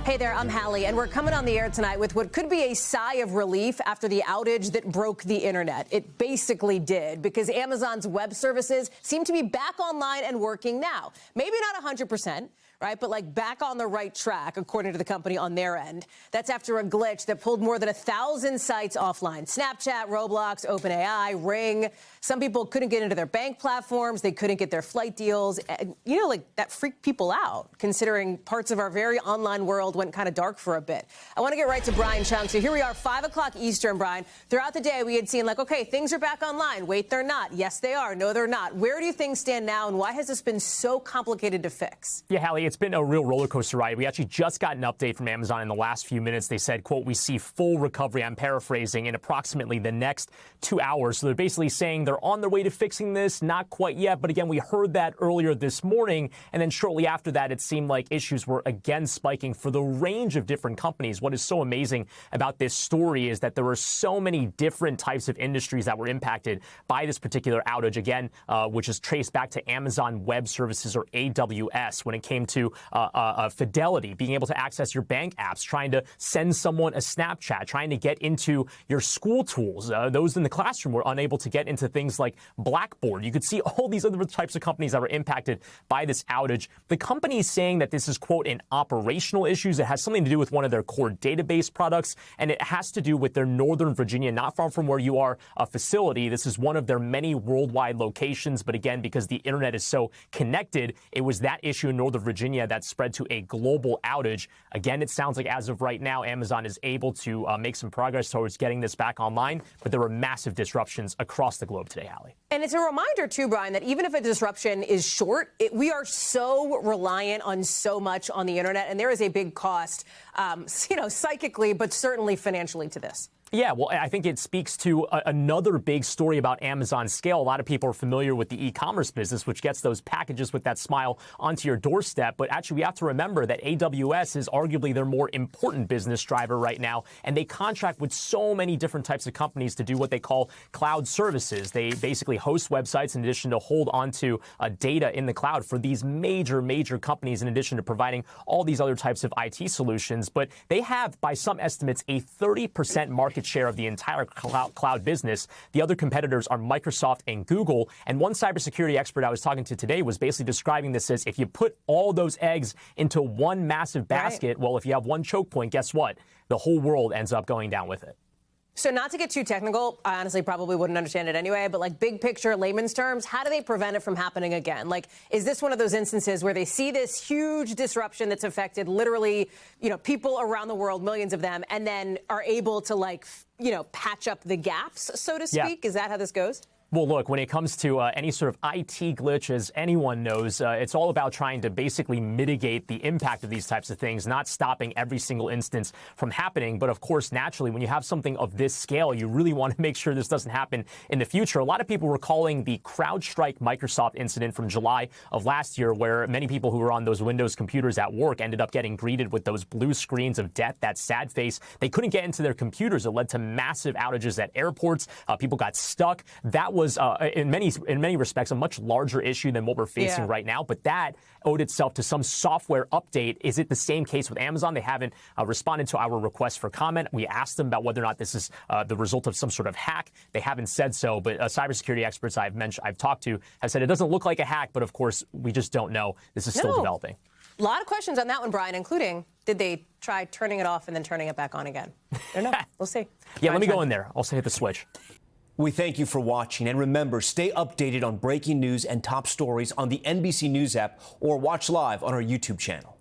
Hey there, I'm Hallie, and we're coming on the air tonight with what could be a sigh of relief after the outage that broke the internet. It basically did, because Amazon's web services seem to be back online and working now. Maybe not 100%. Right, but like back on the right track, according to the company on their end. That's after a glitch that pulled more than 1,000 sites offline. Snapchat, Roblox, OpenAI, Ring. Some people couldn't get into their bank platforms. They couldn't get their flight deals. And, like that freaked people out, considering parts of our very online world went kind of dark for a bit. I want to get right to Brian Chung. So here we are, 5 o'clock Eastern, Brian. Throughout the day, we had seen like, okay, things are back online. Wait, they're not. Yes, they are. No, they're not. Where do things stand now, and why has this been so complicated to fix? Yeah, Hallie, it's been a real roller coaster ride. We actually just got an update from Amazon in the last few minutes. They said, quote, we see full recovery, I'm paraphrasing, in approximately the next 2 hours. So they're basically saying they're on their way to fixing this. Not quite yet. But again, we heard that earlier this morning. And then shortly after that, it seemed like issues were again spiking for the range of different companies. What is so amazing about this story is that there were so many different types of industries that were impacted by this particular outage, again, which is traced back to Amazon Web Services, or AWS, when it came to Fidelity, being able to access your bank apps, trying to send someone a Snapchat, trying to get into your school tools. Those in the classroom were unable to get into things like Blackboard. You could see all these other types of companies that were impacted by this outage. The company is saying that this is, quote, an operational issues. It has something to do with one of their core database products, and it has to do with their Northern Virginia, not far from where you are, a facility. This is one of their many worldwide locations. But again, because the internet is so connected, it was that issue in Northern Virginia that spread to a global outage. Again, it sounds like as of right now, Amazon is able to make some progress towards getting this back online, but there were massive disruptions across the globe today, Hallie. And it's a reminder, too, Brian, that even if a disruption is short, we are so reliant on so much on the internet, and there is a big cost, psychically, but certainly financially to this. Yeah, well, I think it speaks to another big story about Amazon's scale. A lot of people are familiar with the e-commerce business, which gets those packages with that smile onto your doorstep. But actually, we have to remember that AWS is arguably their more important business driver right now. And they contract with so many different types of companies to do what they call cloud services. They basically host websites in addition to hold onto data in the cloud for these major companies, in addition to providing all these other types of IT solutions. But they have, by some estimates, a 30% market share of the entire cloud business. The other competitors are Microsoft and Google. And one cybersecurity expert I was talking to today was basically describing this as, if you put all those eggs into one massive basket, well, if you have one choke point, guess what? The whole world ends up going down with it. So not to get too technical, I honestly probably wouldn't understand it anyway, but like big picture, layman's terms, how do they prevent it from happening again? Like, is this one of those instances where they see this huge disruption that's affected literally, people around the world, millions of them, and then are able to patch up the gaps, so to speak? Yeah. Is that how this goes? Well, look, when it comes to any sort of IT glitch, as anyone knows, it's all about trying to basically mitigate the impact of these types of things, not stopping every single instance from happening. But of course, naturally, when you have something of this scale, you really want to make sure this doesn't happen in the future. A lot of people were calling the CrowdStrike Microsoft incident from July of last year, where many people who were on those Windows computers at work ended up getting greeted with those blue screens of death, that sad face. They couldn't get into their computers. It led to massive outages at airports. People got stuck. That was in many respects a much larger issue than what we're facing right now. But that owed itself to some software update. Is it the same case with Amazon? They haven't responded to our request for comment. We asked them about whether or not this is the result of some sort of hack. They haven't said so. But cybersecurity experts I've talked to have said it doesn't look like a hack. But of course, we just don't know. This is still developing. A lot of questions on that one, Brian, including, did they try turning it off and then turning it back on again? I don't know. We'll see. Yeah, let me go in there. Also hit the switch. We thank you for watching, and remember, stay updated on breaking news and top stories on the NBC News app, or watch live on our YouTube channel.